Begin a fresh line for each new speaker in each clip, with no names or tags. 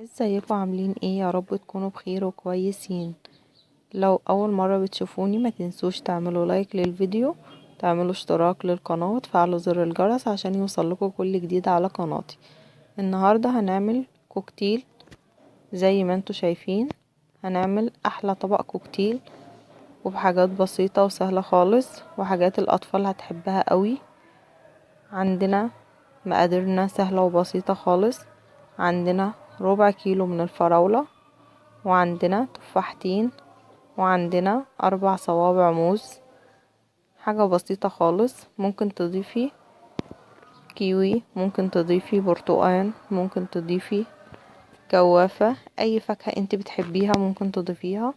ازيكم عاملين ايه؟ يا رب تكونوا بخير وكويسين. لو اول مرة بتشوفوني ما تنسوش تعملوا لايك للفيديو، تعملوا اشتراك للقناة وتفعلوا زر الجرس عشان يوصلكوا كل جديد على قناتي. النهاردة هنعمل كوكتيل زي ما انتوا شايفين. هنعمل احلى طبق كوكتيل وبحاجات بسيطة وسهلة خالص وحاجات الاطفال هتحبها قوي. عندنا مقاديرنا سهلة وبسيطة خالص. عندنا ربع كيلو من الفراولة، وعندنا تفاحتين، وعندنا 4 صوابع موز. حاجة بسيطة خالص. ممكن تضيفي كيوي، ممكن تضيفي برتقان، ممكن تضيفي جوافة، اي فاكهة انت بتحبيها ممكن تضيفيها.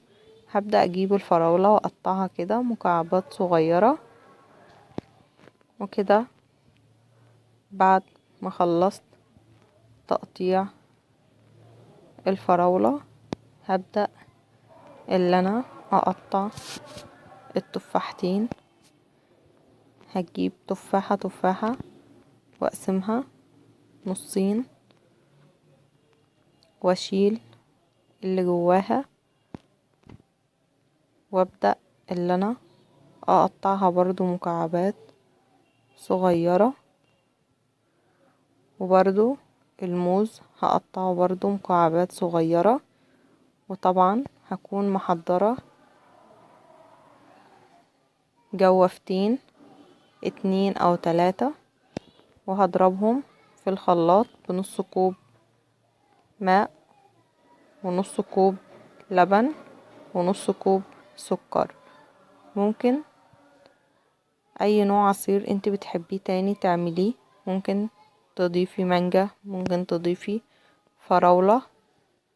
هبدأ اجيب الفراولة واقطعها كده مكعبات صغيرة وكده. بعد ما خلصت تقطيع الفراولة هبدأ اللي انا اقطع التفاحتين. هجيب تفاحة تفاحة واقسمها نصين واشيل اللي جواها، وابدأ اللي انا اقطعها برضو مكعبات صغيرة. وبرضو الموز هقطعه برضو مكعبات صغيرة. وطبعا هكون محضرة جوافتين 2 أو 3، وهضربهم في الخلاط بنص كوب ماء ونص كوب لبن ونص كوب سكر. ممكن اي نوع عصير انت بتحبيه تاني تعمليه. ممكن تضيفي مانجا، ممكن تضيفي فراولة،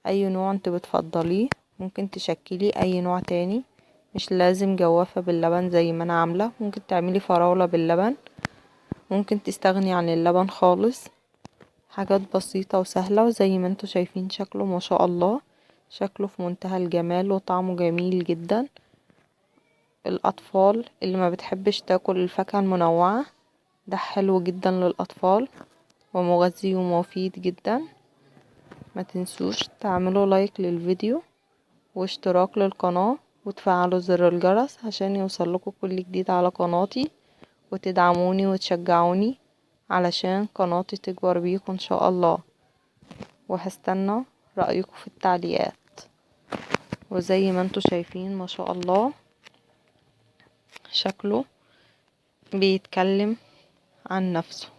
اي نوع انت بتفضليه. ممكن تشكلي اي نوع تاني، مش لازم جوافة باللبن زي ما انا عاملة. ممكن تعملي فراولة باللبن، ممكن تستغني عن اللبن خالص. حاجات بسيطة وسهلة، وزي ما انتوا شايفين شكله ما شاء الله، شكله في منتهى الجمال وطعمه جميل جدا. الأطفال اللي ما بتحبش تاكل الفاكهة المنوعة، ده حلو جدا للأطفال ومغذي ومفيد جدا. ما تنسوش تعملوا لايك للفيديو واشتراك للقناة وتفعلوا زر الجرس عشان يوصلكوا كل جديد على قناتي، وتدعموني وتشجعوني علشان قناتي تكبر بيكم ان شاء الله. وهستنى رأيكم في التعليقات. وزي ما انتوا شايفين ما شاء الله شكله بيتكلم عن نفسه.